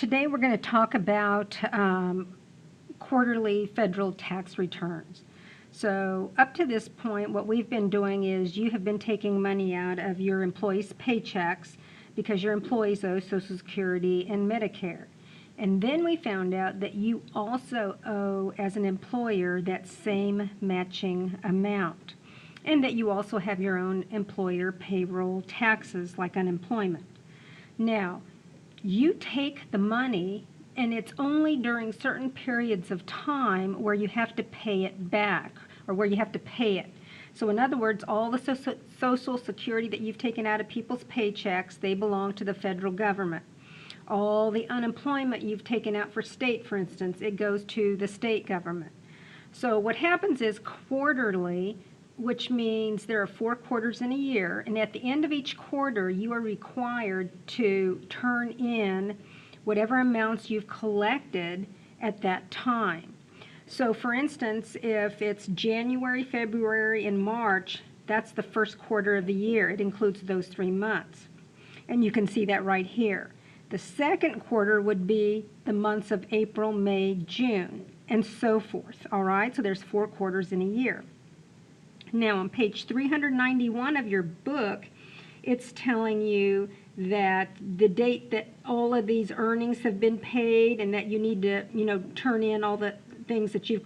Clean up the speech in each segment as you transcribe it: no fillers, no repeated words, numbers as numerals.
Today we're going to talk about quarterly federal tax returns. So up to this point, what we've been doing is you have been taking money out of your employees' paychecks because your employees owe Social Security and Medicare. And then we found out that you also owe, as an employer, that same matching amount, and that you also have your own employer payroll taxes like unemployment. Now, you take the money, and it's only during certain periods of time where you have to pay it back, or where you have to pay it. So in other words, all the Social Security that you've taken out of people's paychecks, they belong to the federal government. All the unemployment you've taken out for state, for instance, it goes to the state government. So what happens is quarterly, which means there are 4 quarters in a year, and at the end of each quarter you are required to turn in whatever amounts you've collected at that time. So for instance, if it's January, February, and March, that's the first quarter of the year. It includes those 3 months. And you can see that right here. The second quarter would be the months of April, May, June, and so forth. All right, so there's 4 quarters in a year. Now on page 391 of your book, it's telling you that the date that all of these earnings have been paid, and that you need to, turn in all the things that you've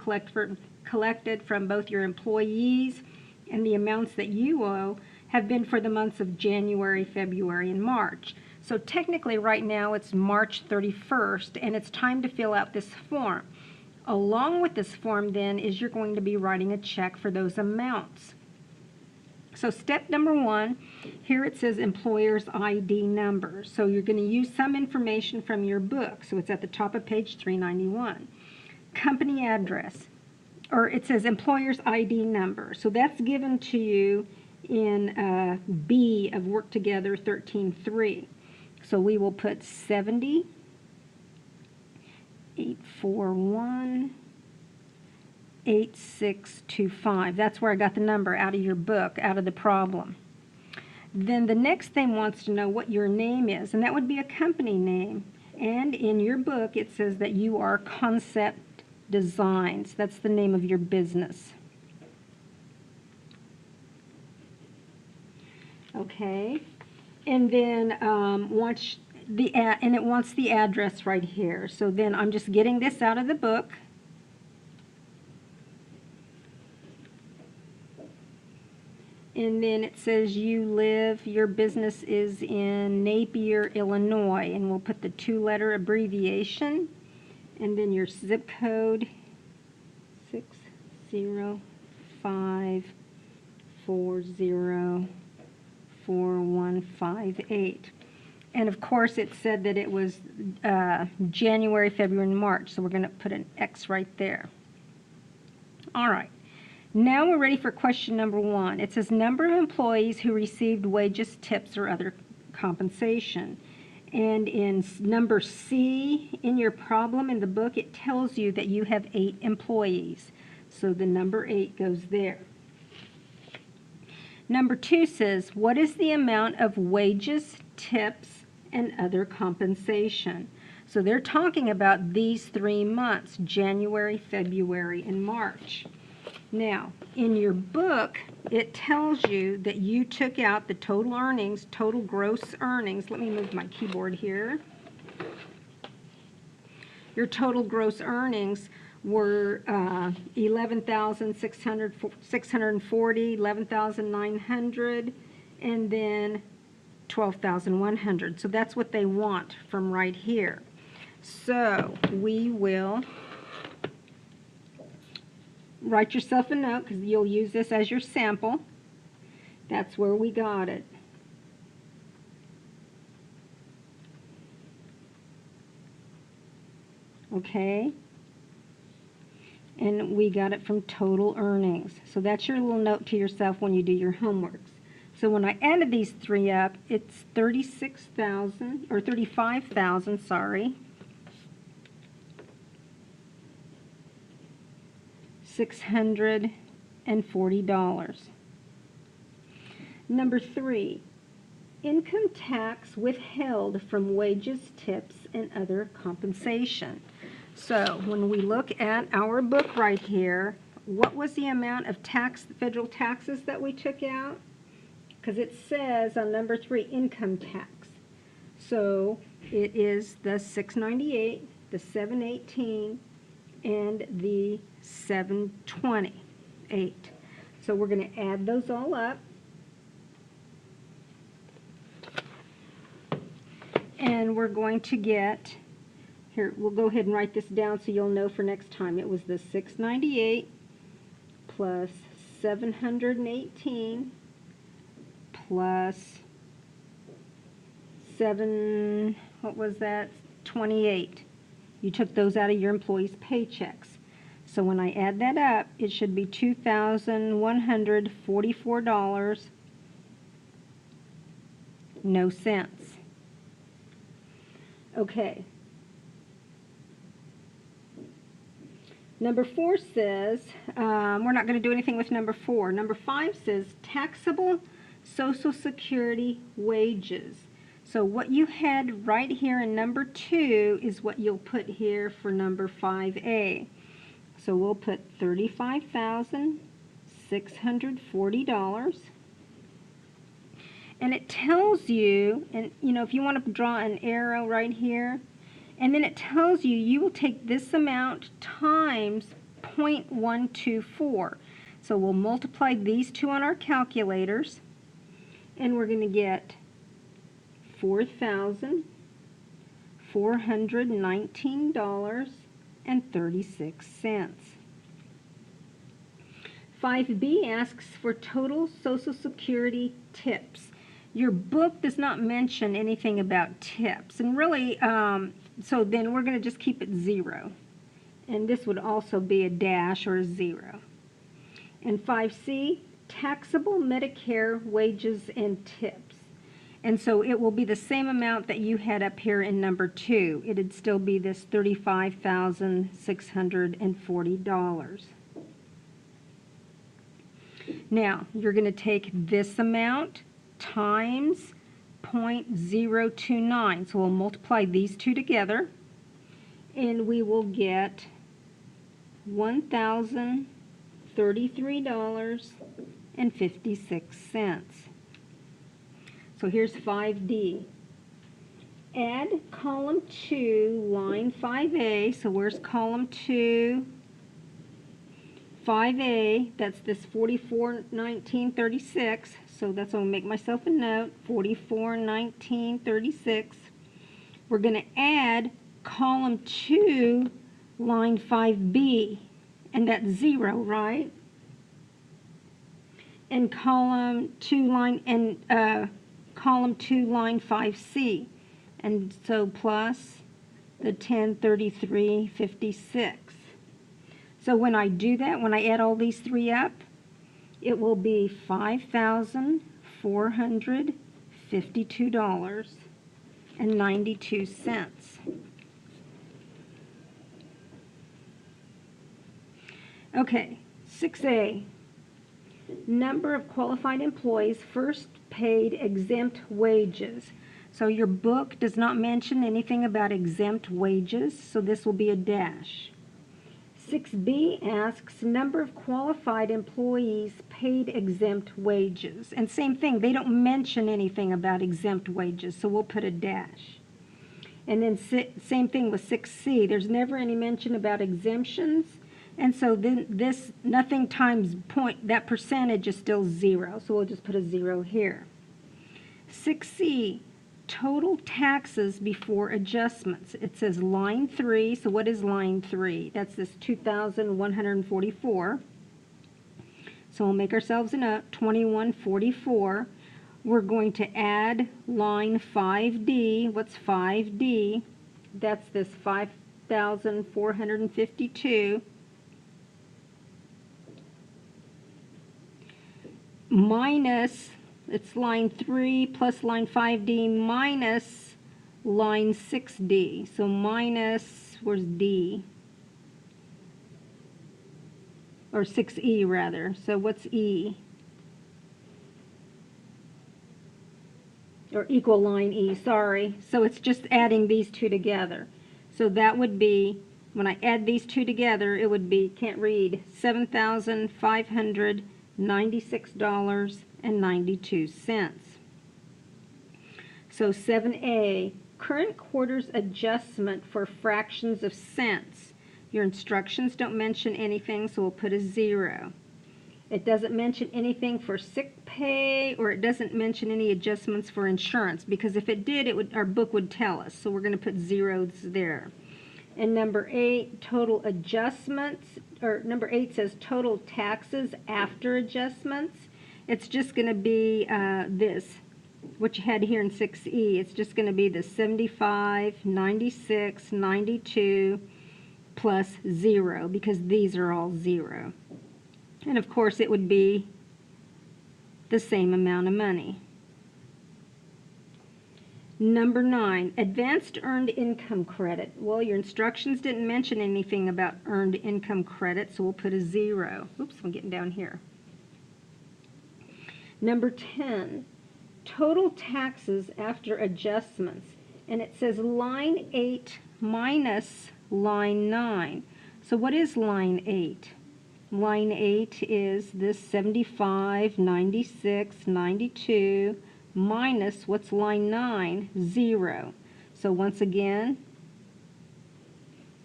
collected from both your employees, and the amounts that you owe have been for the months of January, February, and March. So technically right now it's March 31st, and it's time to fill out this form. Along with this form then is you're going to be writing a check for those amounts. So step number 1, here it says employer's ID number. So you're going to use some information from your book. So it's at the top of page 391. Company address, or it says employer's ID number. So that's given to you in B of Work Together 13.3. So we will put 70 841 8625. That's where I got the number out of your book, out of the problem. Then the next thing wants to know what your name is, and that would be a company name. And in your book it says that you are Concept Designs. That's the name of your business. Okay, and then it wants the address right here. So then I'm just getting this out of the book. And then it says your business is in Napier, Illinois, and we'll put the 2-letter abbreviation, and then your zip code 605404158. And of course it said that it was January, February, and March, so we're going to put an X right there. All right. Now we're ready for question number 1. It says number of employees who received wages, tips, or other compensation. And in number C in your problem in the book, it tells you that you have 8 employees. So the number 8 goes there. Number 2 says, what is the amount of wages, tips, and other compensation? So they're talking about these 3 months, January, February, and March. Now, in your book, it tells you that you took out the total earnings, total gross earnings. Let me move my keyboard here. Your total gross earnings were $11,640, $11,900, and then $12,100. So that's what they want from right here. So we will write yourself a note, because you'll use this as your sample. That's where we got it. Okay? And we got it from total earnings. So that's your little note to yourself when you do your homeworks. So when I added these 3 up, it's 35,000, sorry. $640. Number 3, income tax withheld from wages, tips, and other compensation. So when we look at our book right here, what was the amount of federal taxes that we took out? Because it says on number 3, income tax. So it is the 698, the 718, and the 728. So we're going to add those all up. And we're going to get, here, we'll go ahead and write this down so you'll know for next time. It was the 698 plus 718 plus 28. You took those out of your employees' paychecks. So when I add that up, it should be $2,144, no cents. Okay. Number 4 says, we're not going to do anything with number 4. Number 5 says taxable Social Security wages. So what you had right here in number 2 is what you'll put here for number 5A. So we'll put $35,640. And it tells you, and if you want to draw an arrow right here, and then it tells you you will take this amount times 0.124. So we'll multiply these two on our calculators, and we're going to get $4,419.36. 5B asks for total Social Security tips. Your book does not mention anything about tips, and really, so then we're going to just keep it 0. And this would also be a dash or a 0. And 5C, taxable Medicare wages and tips. And so it will be the same amount that you had up here in number 2. It'd still be this $35,640. Now, you're going to take this amount times 0.029. So we'll multiply these two together, and we will get $1,033.56. So here's 5D. Add column 2, line 5A. So where's column 2? 5A, that's this 4419.36, so that's going to make myself a note, 4419.36. We're going to add column 2, line 5B, and that's 0, right? And column 2, line 5C, and so plus the 1033.56. So when I do that, when I add all these three up, it will be $5,452.92. Okay, 6A, number of qualified employees first paid exempt wages. So your book does not mention anything about exempt wages, so this will be a dash. 6B asks number of qualified employees paid exempt wages. And same thing, they don't mention anything about exempt wages, so we'll put a dash. And then same thing with 6C. There's never any mention about exemptions, and so then this nothing times that percentage is still 0, so we'll just put a 0 here. 6C, total taxes before adjustments. It says line 3, so what is line 3? That's this 2,144. So we'll make ourselves a note, 2144. We're going to add line 5D. What's 5D? That's this 5,452 minus, it's line 3 plus line 5D minus line 6D. So minus, where's D? Or 6E rather. So what's E? or equal line E, sorry. So it's just adding these two together. So that would be, when I add these two together, it would be, can't read, $7,596.92. So 7A, current quarter's adjustment for fractions of cents. Your instructions don't mention anything, so we'll put a 0. It doesn't mention anything for sick pay, or it doesn't mention any adjustments for insurance, because if it did, our book would tell us. So we're going to put zeros there. And number 8, total adjustments, or number 8 says total taxes after adjustments. It's just going to be this, what you had here in 6E. It's just going to be the 75, 96, 92 plus 0, because these are all 0. And of course it would be the same amount of money. Number 9, advanced earned income credit. Well, your instructions didn't mention anything about earned income credit, so we'll put a 0. Oops, I'm getting down here. Number 10, total taxes after adjustments. And it says line 8 minus line 9. So what is line 8? Line 8 is this 75, 96, 92, minus, what's line 9? 0. So once again,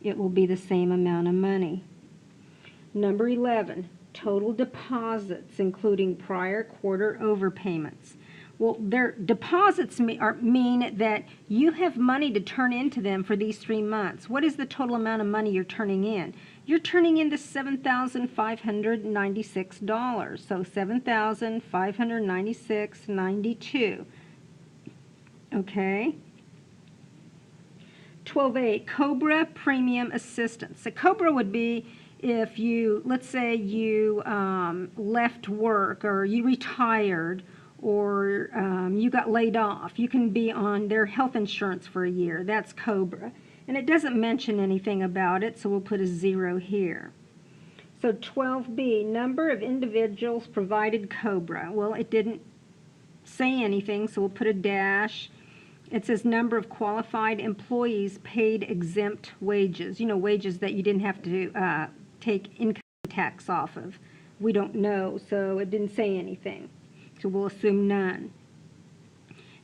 it will be the same amount of money. Number 11, total deposits, including prior quarter overpayments. Well, their deposits mean that you have money to turn into them for these 3 months. What is the total amount of money you're turning in? You're turning into $7,596. So $7,596.92. Okay. 12A, COBRA premium assistance. A COBRA would be if you, let's say you left work, or you retired, or you got laid off. You can be on their health insurance for a year. That's COBRA. And it doesn't mention anything about it, so we'll put a 0 here. So 12B, number of individuals provided COBRA. Well, it didn't say anything, so we'll put a dash. It says number of qualified employees paid exempt wages. You know, wages that you didn't have to take income tax off of. We don't know, so it didn't say anything. So we'll assume none.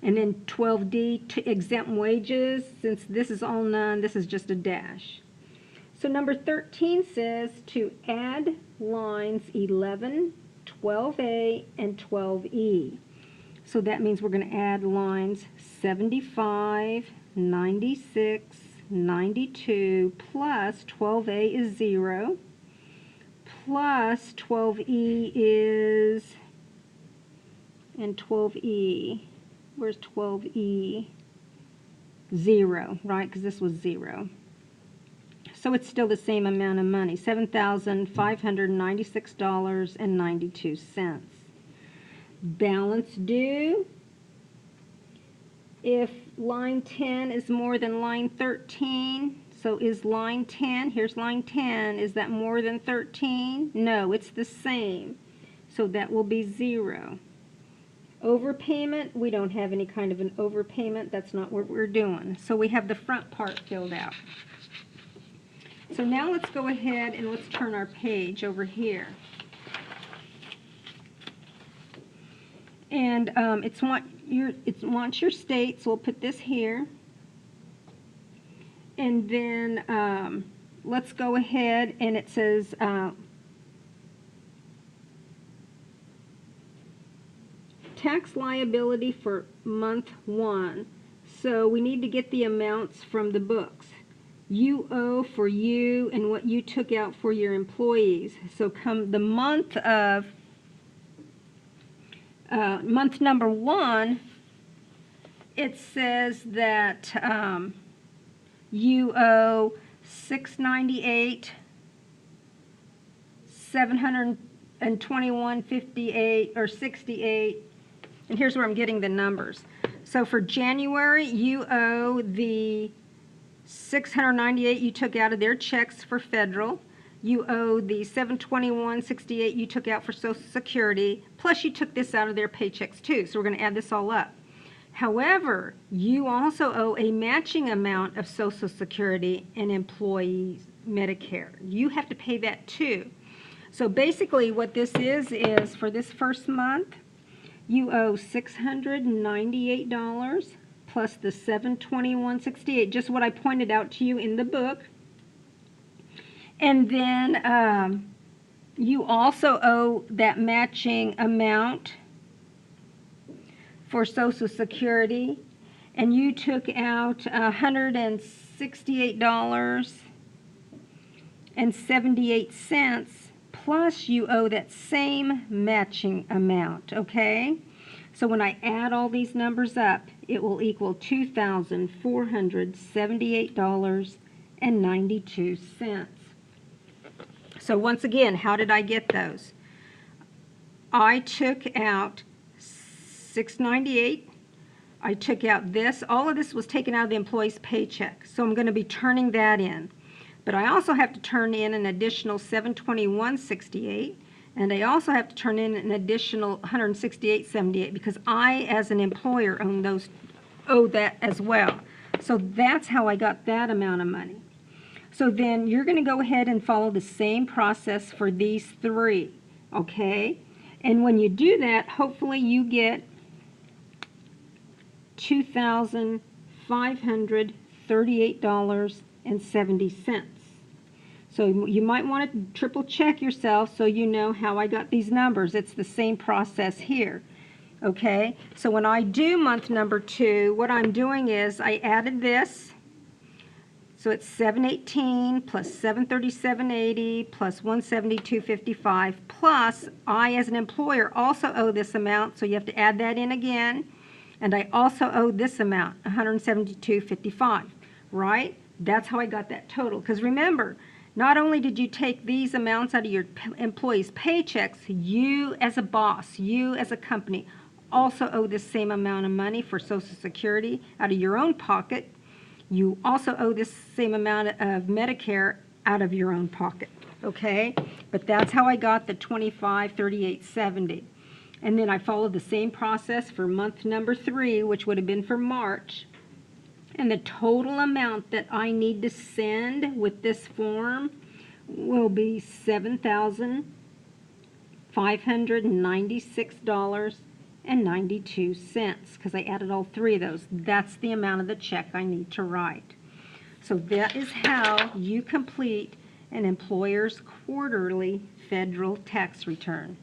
And then 12D, to exempt wages, since this is all none, this is just a dash. So number 13 says to add lines 11, 12A, and 12E. So that means we're going to add lines 75, 96, 92, plus 12A is 0, plus 12E is, and 12E, where's 12E? 0, right? Because this was 0. So it's still the same amount of money, $7,596.92. Balance due. If line 10 is more than line 13, so is line 10, here's line 10, is that more than 13? No, it's the same. So that will be 0. Overpayment, we don't have any kind of an overpayment. That's not what we're doing. So we have the front part filled out. So now let's go ahead and let's turn our page over here. And it wants your state, so we'll put this here. And then let's go ahead, and it says tax liability for month 1. So we need to get the amounts from the books. You owe for you and what you took out for your employees. So come the month of month number 1, it says that you owe $698, $721.58 or 68. And here's where I'm getting the numbers. So for January, you owe the $698 you took out of their checks for federal. You owe the $721.68 you took out for Social Security, plus you took this out of their paychecks too. So we're going to add this all up. However, you also owe a matching amount of Social Security and employee Medicare. You have to pay that too. So basically what this is for this first month, you owe $698 plus the $721.68, just what I pointed out to you in the book. And then you also owe that matching amount for Social Security, and you took out $168.78, plus you owe that same matching amount, okay? So when I add all these numbers up, it will equal $2,478.92. So once again, how did I get those? I took out $698. I took out this. All of this was taken out of the employee's paycheck, so I'm going to be turning that in. But I also have to turn in an additional $721.68, and I also have to turn in an additional $168.78 because I, as an employer, owe that as well. So that's how I got that amount of money. So then you're going to go ahead and follow the same process for these three, okay? And when you do that, hopefully you get $2,538.70. So you might want to triple check yourself so you know how I got these numbers. It's the same process here. Okay, so when I do month number 2, what I'm doing is I added this. So it's 718 plus 737.80 plus 172.55 plus I, as an employer, also owe this amount, so you have to add that in again. And I also owe this amount, 172.55, right? That's how I got that total. Because remember, not only did you take these amounts out of your employees' paychecks, you as a boss, you as a company, also owe this same amount of money for Social Security out of your own pocket. You also owe this same amount of Medicare out of your own pocket, okay? But that's how I got the $25,38.70. And then I followed the same process for month number 3, which would have been for March. And the total amount that I need to send with this form will be $7,596.92 because I added all 3 of those. That's the amount of the check I need to write. So that is how you complete an employer's quarterly federal tax return.